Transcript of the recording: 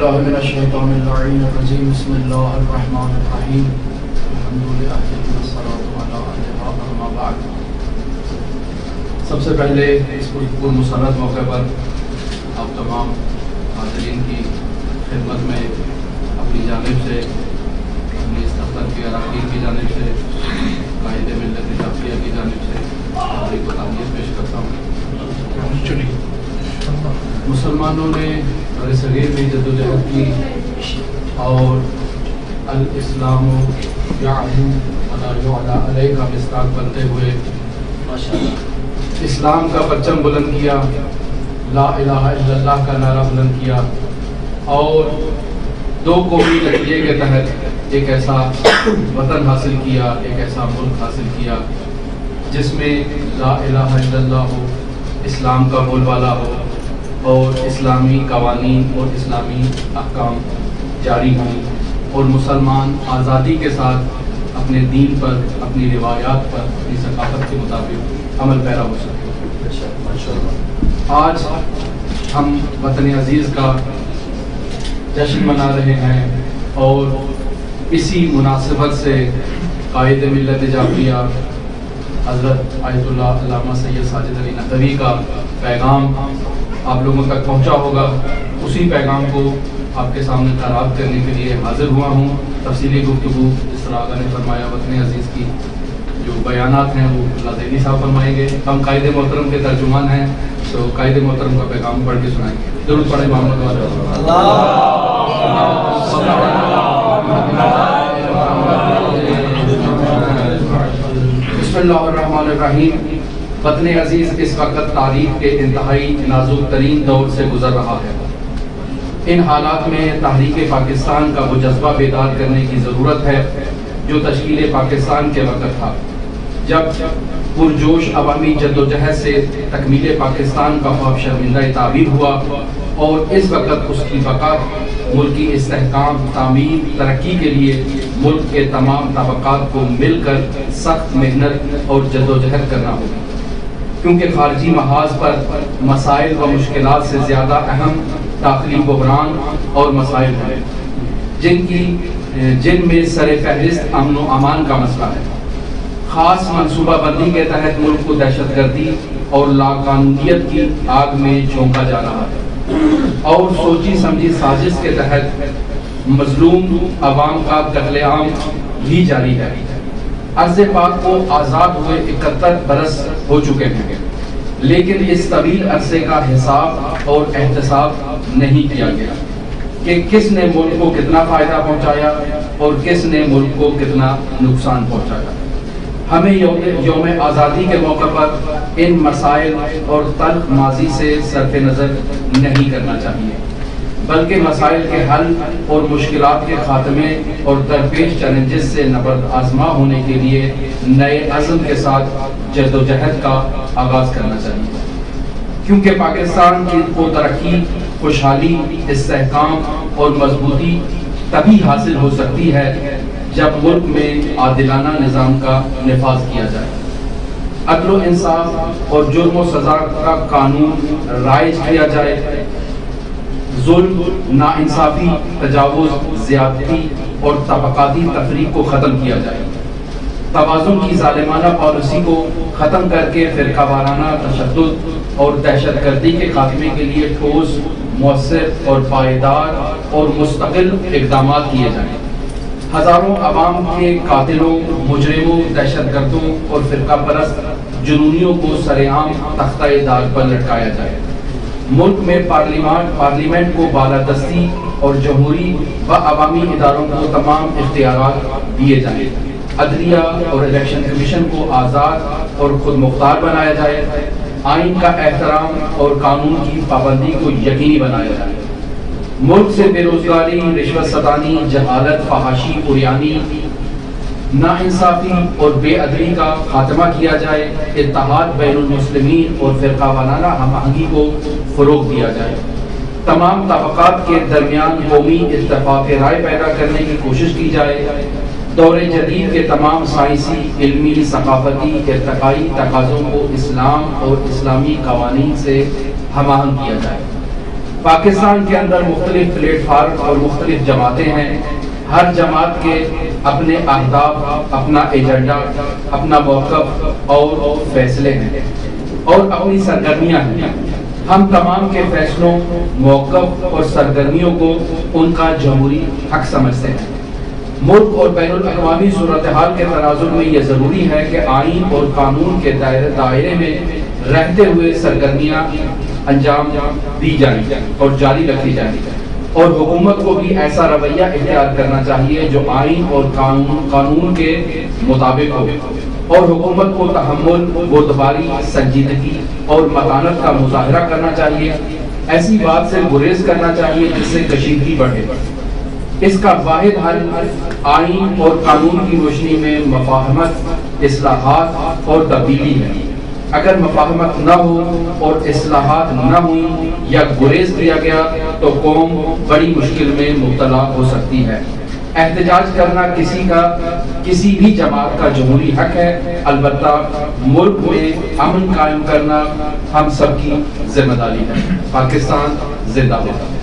باللہ من الشیطان اللعین الرجیم بسم اللہ الرحمن الرحیم الحمدللہ والصلاة علی اہلہا اما بعد۔ سب سے پہلے اس پر مسرت موقع پر آپ تمام حاضرین کی خدمت میں اپنی جانب سے، اپنی اس دفتر کے اراکین کی جانب سے، قائد ملت جعفریہ کی جانب سے حاضری کو تعریف پیش کرتا ہوں۔ مسلمانوں نے برصغیر میں جدوجہد کی اور الاسلام یعلو ولا یعلی علیہ کا مصداق بنتے ہوئے اسلام کا پرچم بلند کیا، لا الہ الا اللہ کا نعرہ بلند کیا اور دو قومی نتیجے کے تحت ایک ایسا وطن حاصل کیا، ایک ایسا ملک حاصل کیا جس میں لا الہ الا اللہ ہو، اسلام کا بول بالا ہو اور اسلامی قوانین اور اسلامی احکام جاری ہوں اور مسلمان آزادی کے ساتھ اپنے دین پر، اپنی روایات پر، اپنی ثقافت کے مطابق عمل پیرا ہو سکے۔ آج ہم وطن عزیز کا جشن منا رہے ہیں اور اسی مناسبت سے قائد ملت جعفریہ حضرت آیت اللہ علامہ سید ساجد علی ندوی کا پیغام آپ لوگوں تک پہنچا ہوگا، اسی پیغام کو آپ کے سامنے خطاب کرنے کے لیے حاضر ہوا ہوں۔ تفصیلی گفتگو جس طرح آقا نے فرمایا وطن عزیز کی جو بیانات ہیں وہ اللہ دینی صاحب فرمائیں گے۔ ہم قائد محترم کے ترجمان ہیں، تو قائد محترم کا پیغام پڑھ کے سنائیں گے۔ درود پڑھیں محمد والے بسم اللہ الرحمن الرحیم۔ وطن عزیز اس وقت تاریخ کے انتہائی نازک ترین دور سے گزر رہا ہے۔ ان حالات میں تحریک پاکستان کا وہ جذبہ بیدار کرنے کی ضرورت ہے جو تشکیل پاکستان کے وقت تھا، جب پرجوش عوامی جدوجہد سے تکمیل پاکستان کا خواب شرمندہ تعبیر ہوا اور اس وقت اس کی بقا، ملکی استحکام، تعمیر، ترقی کے لیے ملک کے تمام طبقات کو مل کر سخت محنت اور جدوجہد کرنا ہوگی، کیونکہ خارجی محاذ پر مسائل و مشکلات سے زیادہ اہم داخلی بحران اور مسائل ہیں جن میں سر فہرست امن و امان کا مسئلہ ہے۔ خاص منصوبہ بندی کے تحت ملک کو دہشت گردی اور لاقانونیت کی آگ میں جھونکا جا رہا ہے اور سوچی سمجھی سازش کے تحت مظلوم عوام کا قتل عام بھی جاری ہے۔ عرض پاک کو آزاد ہوئے 71 برس ہو چکے ہیں، لیکن اس طویل عرصے کا حساب اور احتساب نہیں کیا گیا کہ کس نے ملک کو کتنا فائدہ پہنچایا اور کس نے ملک کو کتنا نقصان پہنچایا۔ ہمیں یوم آزادی کے موقع پر ان مسائل اور تلخ ماضی سے صرف نظر نہیں کرنا چاہیے، بلکہ مسائل کے حل اور مشکلات کے خاتمے اور درپیش چیلنجز سے نبرد آزما ہونے کے لیے نئے عزم کے ساتھ جدوجہد کا آغاز کرنا چاہیے، کیونکہ پاکستان کو ترقی، خوشحالی، استحکام اور مضبوطی تبھی حاصل ہو سکتی ہے جب ملک میں عادلانہ نظام کا نفاذ کیا جائے، عدل و انصاف اور جرم و سزا کا قانون رائج کیا جائے، ظلم، ناانصافی، تجاوز، زیادتی اور طبقاتی تفریق کو ختم کیا جائے، توازن کی ظالمانہ پالیسی کو ختم کر کے فرقہ وارانہ تشدد اور دہشت گردی کے خاتمے کے لیے ٹھوس، مؤثر اور پائیدار اور مستقل اقدامات کیے جائیں، ہزاروں عوام کے قاتلوں، مجرموں، دہشت گردوں اور فرقہ پرست جنونیوں کو سرعام تختہ دار پر لٹکایا جائے، ملک میں پارلیمنٹ کو بالادستی اور جمہوری و عوامی اداروں کو تمام اختیارات دیے جائیں، عدلیہ اور الیکشن کمیشن کو آزاد اور خود مختار بنایا جائے، آئین کا احترام اور قانون کی پابندی کو یقینی بنایا جائے، ملک سے بے روزگاری، رشوت ستانی، جہالت، فحاشی، عریانی، ناانصافی اور بے ادبی کا خاتمہ کیا جائے، اتحاد بین المسلمین اور فرقہ وارانہ ہم آہنگی کو فروغ دیا جائے، تمام طبقات کے درمیان قومی اتفاق رائے پیدا کرنے کی کوشش کی جائے، دور جدید کے تمام سائنسی، علمی، ثقافتی، ارتقائی تقاضوں کو اسلام اور اسلامی قوانین سے ہم آہنگ کیا جائے، پاکستان کے اندر مختلف پلیٹ فارم اور مختلف جماعتیں ہیں. ہر جماعت کے اپنے اہداف، اپنا ایجنڈا، اپنا موقف اور فیصلے ہیں اور اپنی سرگرمیاں ہیں. ہم تمام کے فیصلوں، موقف اور سرگرمیوں کو ان کا جمہوری حق سمجھتے ہیں. ملک اور بین الاقوامی صورتحال کے تناظر میں یہ ضروری ہے کہ آئین اور قانون کے دائرے میں رہتے ہوئے سرگرمیاں انجام دی جائیں اور جاری رکھی جائیں، اور حکومت کو بھی ایسا رویہ اختیار کرنا چاہیے جو آئین اور قانون کے مطابق ہو، اور حکومت کو تحمل، بردباری، سنجیدگی اور متانت کا مظاہرہ کرنا چاہیے. ایسی بات سے گریز کرنا چاہیے جس سے کشیدگی بڑھے. اس کا واحد حل آئین اور قانون کی روشنی میں مفاہمت، اصلاحات اور تبدیلی ہے. اگر مفاہمت نہ ہو اور اصلاحات نہ ہوئی یا گریز کیا گیا تو قوم بڑی مشکل میں مبتلا ہو سکتی ہے. احتجاج کرنا کسی بھی جماعت کا جمہوری حق ہے، البتہ ملک میں امن قائم کرنا ہم سب کی ذمہ داری ہے. پاکستان زندہ باد.